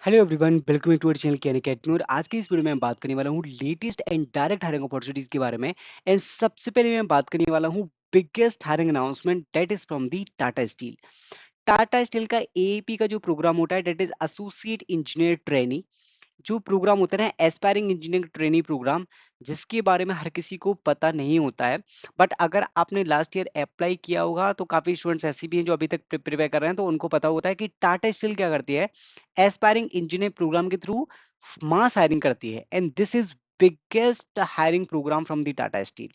Hello everyone, welcome to our channel can academy. और आज की इस वीडियो में मैं बात करने वाला हूँ latest and direct hiring opportunities के बारे में। एंड सबसे पहले मैं बात करने वाला हूँ biggest hiring announcement that is from the Tata steel. Tata steel का एएपी का जो प्रोग्राम होता है that is associate engineer trainee. जो प्रोग्राम होता है ना, एस्पायरिंग इंजीनियरिंग ट्रेनी प्रोग्राम, जिसके बारे में हर किसी को पता नहीं होता है। बट अगर आपने लास्ट ईयर अप्लाई किया होगा तो काफी स्टूडेंट्स ऐसे भी हैं जो अभी तक प्रिपेयर कर रहे हैं, तो उनको पता होता है कि टाटा स्टील क्या करती है, एस्पायरिंग इंजीनियरिंग प्रोग्राम के थ्रू मास हायरिंग करती है। And this is biggest hiring program from the Tata steel.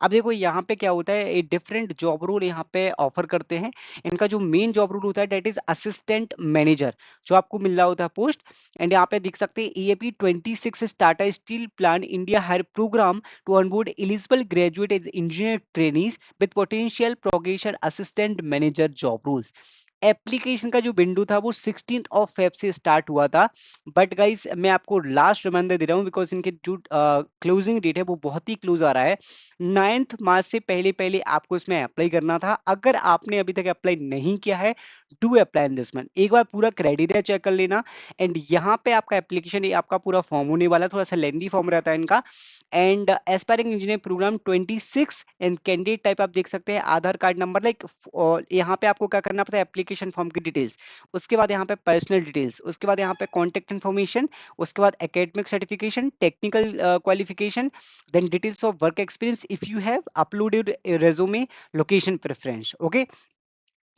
अब देखो यहाँ पे क्या होता है, एक डिफरेंट जॉब रोल यहाँ पे ऑफर करते हैं। इनका जो मेन जॉब रोल होता है दैट इज असिस्टेंट मैनेजर, जो आपको मिल रहा होता है पोस्ट। एंड यहाँ पे देख सकते हैं EAP 26 Tata steel plan India hire program to onboard eligible graduate as engineer trainees with potential progression assistant manager job roles. Application का जो विंडो था वो 16th ऑफ फेब से स्टार्ट हुआ था। बट गाइस मैं आपको लास्ट रिमाइंडर दे रहा हूँ बिकॉज इनके जो क्लोजिंग डेट है वो बहुत ही क्लोज आ रहा है। 9th मार्च से पहले पहले आपको इसमें अप्लाई करना था। अगर आपने अभी तक अप्लाई नहीं किया है, do apply in this month. एक बार पूरा क्राइटेरिया चेक कर लेना। एंड यहाँ पे आपका एप्लीकेशन, आपका पूरा फॉर्म होने वाला है, थोड़ा सा लेंदी फॉर्म रहता है इनका। And aspiring engineer program 26 and candidate type आप देख सकते हैं आधार कार्ड नंबर लाइक। यहाँ पे आपको क्या करना पड़ता है, एप्लीकेशन फॉर्म की डिटेल्स, उसके बाद यहाँ पे पर्सनल डिटेल्स, उसके बाद यहाँ पे कॉन्टेक्ट इन्फॉर्मेशन, उसके बाद academic certification, technical qualification, then details of work experience if you have uploaded resume, location preference. Okay,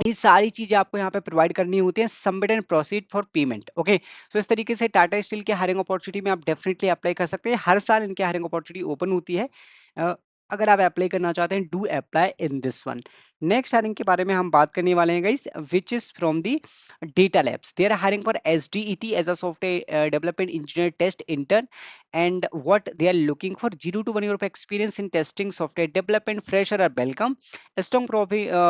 ये सारी चीजें आपको यहाँ पे प्रोवाइड करनी होती है। Submit and proceed for payment. Okay, so इस तरीके से टाटा स्टील के हायरिंग अपॉर्चुनिटी में आप डेफिनेटली अप्लाई कर सकते हैं। हर साल इनके हायरिंग अपॉर्चुनिटी ओपन होती है। अ, अगर आप अप्लाई करना चाहते हैं, do apply in this one. Next hiring के बारे में हम बात करने वाले हैं guys, which is from the data labs. They are hiring for SDET as a software development engineer test intern. And what they are looking for, 0 to 1 year of experience in testing, software development, fresher are welcome. Strong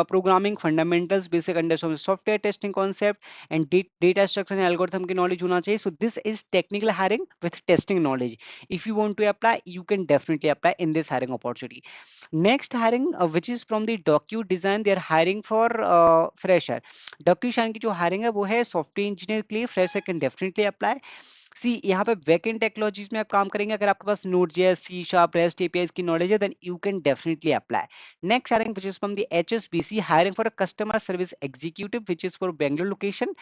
programming fundamentals, basic understanding of software testing concept, and data structure and algorithm की knowledge होना चाहिए. So this is technical hiring with testing knowledge. If you want to apply, you can definitely apply in this hiring opportunity. Next hiring, which is from the docu design, they are hiring for fresher. DocuSign की जो hiring है वो है software engineer के लिए, fresher can definitely apply. सी यहाँ पे backend technologies में आप काम करेंगे, अगर आपके पास Node.js, C Sharp, REST APIs की नॉलेज है, then you can definitely apply. Next hiring which is from the HSBC, hiring for a customer service executive which is for Bangalore location.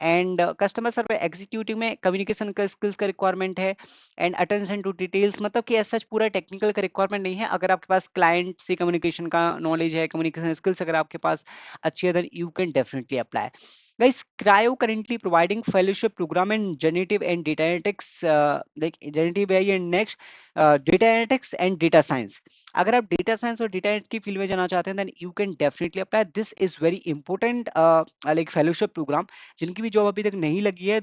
And customer service executive में communication का skills का requirement है। And attention to details, मतलब कि ऐसा पूरा technical का requirement नहीं है। अगर आपके पास क्लाइंट से कम्युनिकेशन का नॉलेज है, कम्युनिकेशन स्किल्स अगर आपके पास अच्छी है, then you can definitely apply. Guys, Cryo currently providing fellowship program in generative and data analytics, like generative AI and next data analytics and data science. अगर आप डेटा साइंस और data की field में जाना चाहते हैं, then you can definitely apply. This is very important like fellowship program. जिनकी भी जॉब अभी तक नहीं लगी है,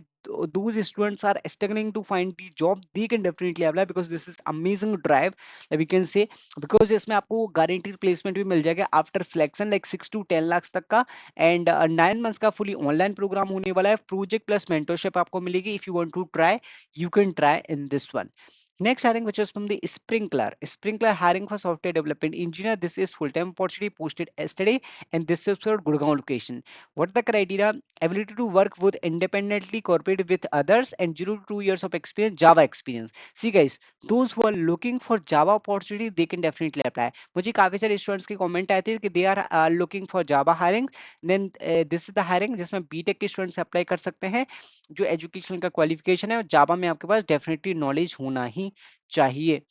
those students are struggling to find the job, they can definitely apply because this is amazing drive, we can say. because इसमें आपको guaranteed placement भी मिल जाएगा after selection, like 6 to 10 lakhs तक का. एंड 9 months का फुली ऑनलाइन प्रोग्राम होने वाला है. प्रोजेक्ट प्लस मेंटरशिप आपको मिलेगी. If you want to try, you can try in this one. Next hiring which is from the Sprinkler hiring for software development engineer. This is full-time opportunity posted yesterday, and this is for Gurgaon location. What the criteria? Ability to work with independently, cooperate with others, and 0 to 2 years of experience, Java experience. See guys, those who are looking for Java opportunity, they can definitely apply. मुझे काफी सारे students के comment आए थे कि they are looking for Java hiring. Then this is the hiring जिसमें BTech के students apply कर सकते हैं. जो एजुकेशन का क्वालिफिकेशन है, जावा में आपके पास डेफिनेटली नॉलेज होना ही चाहिए.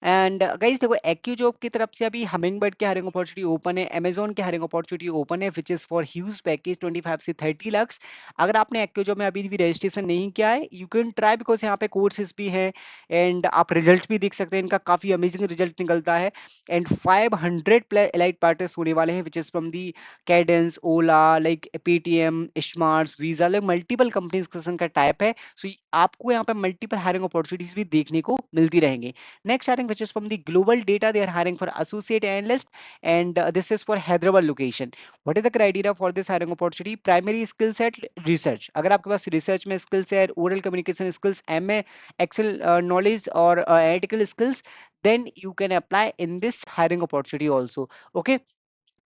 एंड गाइस देखो, एक्यू जॉब की तरफ से अभी हमिंगबर्ड के हायरिंग अपॉर्चुनिटी ओपन है, अमेजोन के हायरिंग अपॉर्चुनिटी ओपन है, which is for huge package 25 से 30 lakhs. अगर आपने एक्यू जॉब में अभी भी रजिस्ट्रेशन नहीं किया है, यू कैन ट्राई बिकॉज यहाँ पे कोर्सेज भी हैं. एंड आप रिजल्ट भी देख सकते हैं, इनका काफी अमेजिंग रिजल्ट निकलता है. एंड 500 प्लस एलाइट पार्टनर्स होने वाले हैं, विच is from the Cadence, Ola, like Paytm, smart, visa, like multiple companies का टाइप है. सो आपको यहाँ पे मल्टीपल हायरिंग अपॉर्चुनिटीज भी देखने को मिलती रहेंगी. Next hiring, which is from the global data, they are hiring for associate analyst, and this is for Hyderabad location. What is the criteria for this hiring opportunity? Primary skill set research. अगर आपके पास research में skills है, oral communication skills, MA Excel knowledge और analytical skills, then you can apply in this hiring opportunity also. Okay.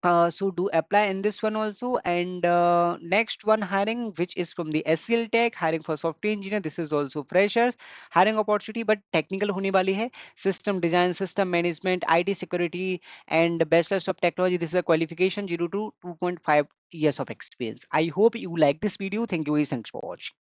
So do apply in this one also. And next one hiring, which is from the SCL Tech, hiring for software engineer. This is also freshers hiring opportunity, but technical होने वाली है. System design, system management, IT security, and bachelor's of technology. This is a qualification 0 to 2.5 years of experience. I hope you like this video. Thank you very much. Thanks for watching.